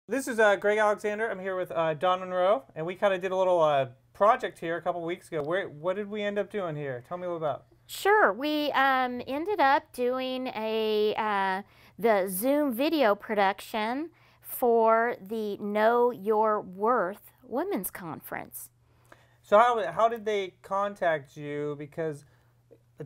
This is Greg Alexander. I'm here with Don Monroe, and we kind of did a little project here a couple weeks ago. What did we end up doing here? Tell me a little about. Sure. We ended up doing the Zoom video production for the Know Your Worth Women's Conference. So how did they contact you? Because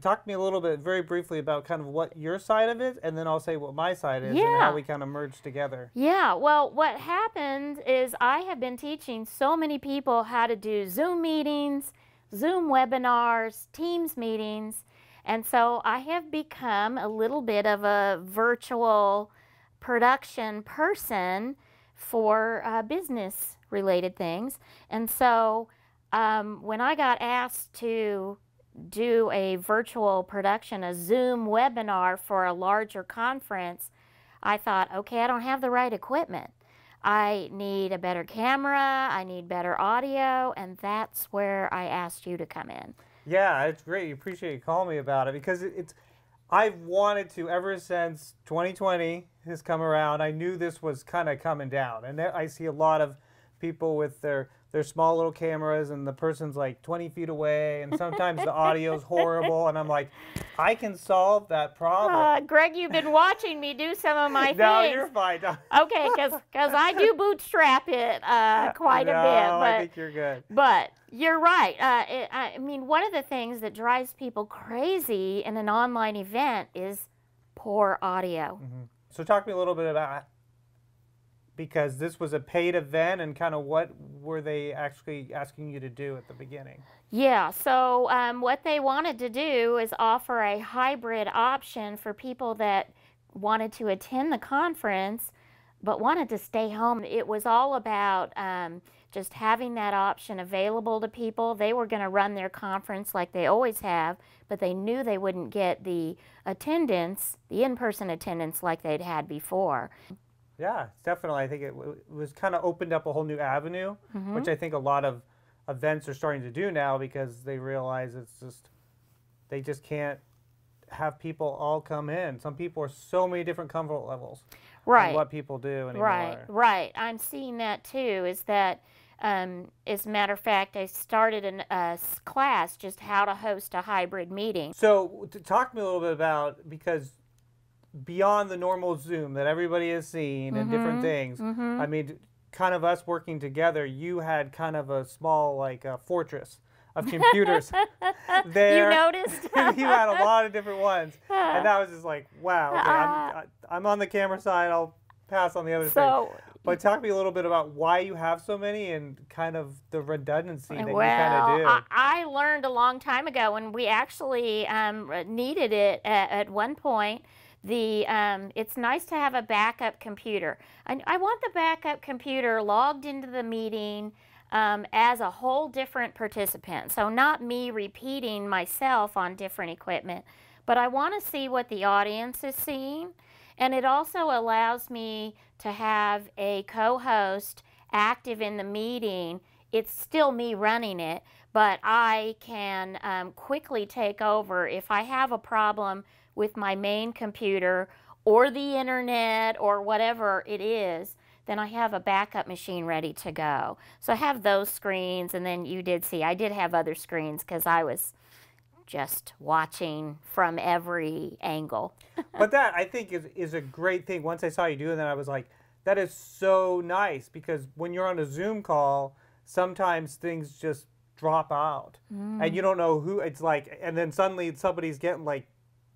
talk to me a little bit, very briefly, about kind of what your side of it, and then I'll say what my side is and how we kind of merged together. Yeah, well, what happened is I have been teaching so many people how to do Zoom meetings, Zoom webinars, Teams meetings, and so I have become a little bit of a virtual production person for business-related things. And so when I got asked to do a virtual production, a Zoom webinar for a larger conference, I thought, okay, I don't have the right equipment. I need a better camera, I need better audio, and that's where I asked you to come in. Yeah, it's great. You appreciate you calling me about it, because I've wanted to ever since 2020 has come around. I knew this was kind of coming down, and I see a lot of people with their small little cameras, and the person's like 20 feet away, and sometimes the audio's horrible, and I'm like, I can solve that problem. Greg, you've been watching me do some of my things. No, you're fine. Okay, because I do bootstrap it quite a bit. I think you're good. But you're right. I mean, one of the things that drives people crazy in an online event is poor audio. Mm-hmm. So talk to me a little bit about, because this was a paid event, and kind of what were they actually asking you to do at the beginning? Yeah, so what they wanted to do is offer a hybrid option for people that wanted to attend the conference but wanted to stay home. It was all about just having that option available to people. They were going to run their conference like they always have, but they knew they wouldn't get the attendance, the in-person attendance like they'd had before. Yeah, definitely. I think it was kind of opened up a whole new avenue, which I think a lot of events are starting to do now, because they realize they just can't have people all come in. Some people are so many different comfort levels. Right. And what people do anymore. Right. I'm seeing that too, is that as a matter of fact, I started a class just how to host a hybrid meeting. So talk to me a little bit about, because beyond the normal Zoom that everybody has seen and different things, I mean, kind of us working together, you had kind of a small, like, fortress of computers there. You noticed? You had a lot of different ones, and that was just like, wow. Okay, I'm on the camera side, I'll pass on the other side. But talk to me a little bit about why you have so many, and kind of the redundancy that you kind of do. I learned a long time ago, and we actually needed it at one point. It's nice to have a backup computer. I want the backup computer logged into the meeting as a whole different participant. So not me repeating myself on different equipment, but I want to see what the audience is seeing. And it also allows me to have a co-host active in the meeting. It's still me running it, but I can quickly take over if I have a problem with my main computer or the internet or whatever it is. Then I have a backup machine ready to go. So I have those screens, and then you did see I did have other screens because I was just watching from every angle. But that, I think, is a great thing. Once I saw you doing that, I was like, that is so nice, because when you're on a Zoom call, sometimes things just drop out, and you don't know who it's like, and then suddenly somebody's getting like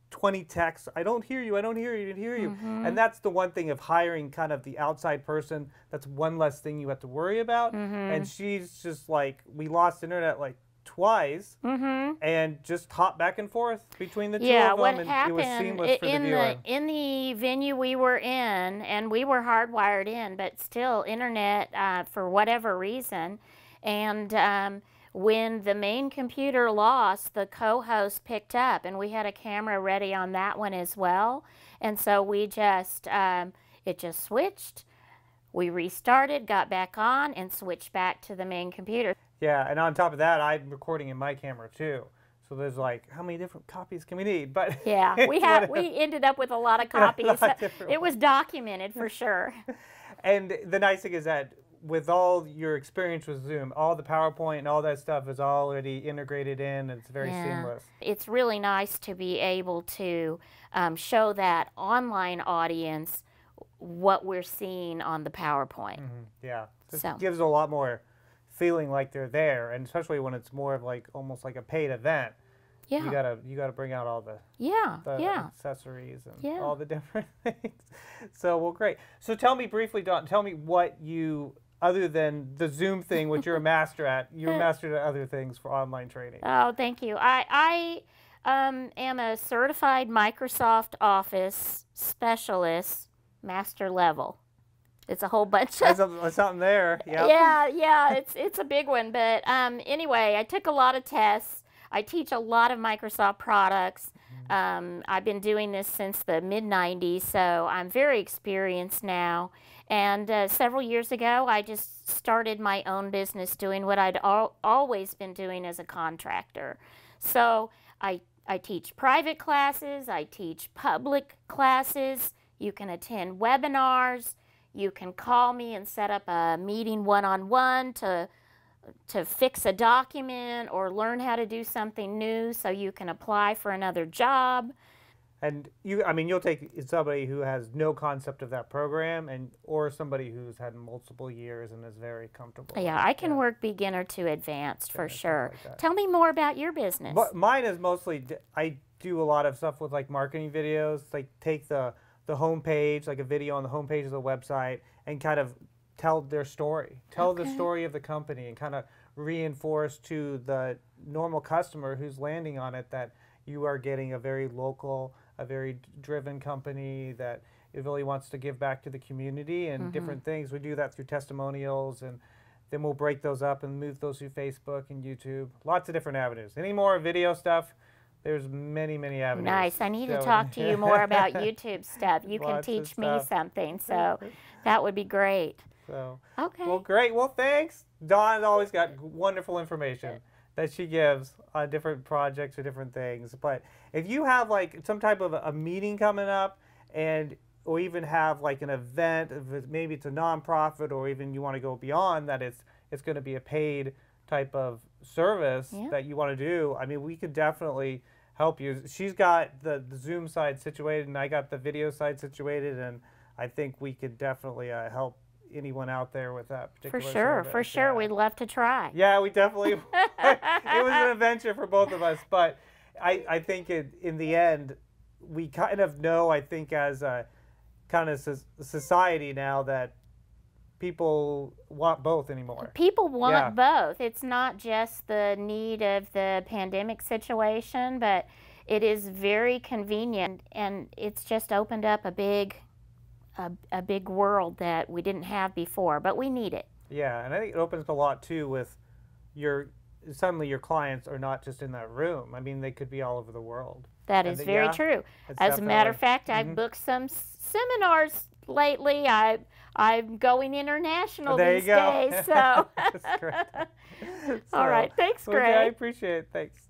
20 texts, I don't hear you, I don't hear you, I don't hear you. And that's the one thing of hiring kind of the outside person. That's one less thing you have to worry about. And she's just like, we lost internet like twice, and just hop back and forth between the two of them, and it was seamless for the viewer. In the venue we were in, and we were hardwired in, but still internet for whatever reason, and when the main computer lost, the co-host picked up, and we had a camera ready on that one as well. And so we just, it just switched. We restarted, got back on, and switched back to the main computer. Yeah, and on top of that, I'm recording in my camera too. So there's like, how many different copies can we need? But yeah, we ended up with a lot of copies. It was documented for sure. And the nice thing is that with all your experience with Zoom, all the PowerPoint and all that stuff is already integrated in, and it's very seamless. It's really nice to be able to show that online audience what we're seeing on the PowerPoint. Yeah, it gives a lot more feeling like they're there, and especially when it's more of like almost like a paid event. Yeah. You gotta bring out all the accessories and all the different things. So well, great. So tell me briefly, Dawn. Tell me what you, other than the Zoom thing, which you're a master at. You're a master at other things for online training. Oh, thank you. I am a certified Microsoft Office specialist, master level. It's a whole bunch of something there. Yep. Yeah. It's a big one. But anyway, I took a lot of tests. I teach a lot of Microsoft products. I've been doing this since the mid-90s, so I'm very experienced now. And several years ago, I just started my own business doing what I'd always been doing as a contractor. So I teach private classes. I teach public classes. You can attend webinars. You can call me and set up a meeting one-on-one to fix a document or learn how to do something new so you can apply for another job. And you'll take somebody who has no concept of that program or somebody who's had multiple years and is very comfortable. Yeah, I can work beginner to advanced for sure. Like tell me more about your business. But mine is mostly, I do a lot of stuff with like marketing videos, like take the homepage, like a video on the homepage of the website, and kind of tell their story. Tell the story of the company and kind of reinforce to the normal customer who's landing on it that you are getting a very local, a very driven company that it really wants to give back to the community and different things. We do that through testimonials, and then we'll break those up and move those through Facebook and YouTube. Lots of different avenues. Any more video stuff? There's many, many avenues. Nice. I need to talk to you more about YouTube stuff. You can teach me something, so that would be great. So, okay. Well, great. Well, thanks. Dawn's always got wonderful information that she gives on different projects or different things. But if you have like some type of a meeting coming up, or even have like an event, maybe it's a nonprofit, or even you want to go beyond that, it's going to be a paid type of service that you want to do. I mean, we could definitely help you. She's got the Zoom side situated, and I got the video side situated, and I think we could definitely help anyone out there with that particular service. For sure. We'd love to try. Yeah, we definitely, it was an adventure for both of us, but I think in the end, we kind of know, I think as a kind of society now, that people want both anymore. People want both. It's not just the need of the pandemic situation, but it is very convenient, and it's just opened up a big world that we didn't have before, but we need it. Yeah, and I think it opens up a lot too with suddenly your clients are not just in that room. I mean, they could be all over the world. That is very true. As a matter of fact, I've booked some seminars lately. I'm going international these days. So. That's great. All right, thanks, Greg. Okay, I appreciate it. Thanks.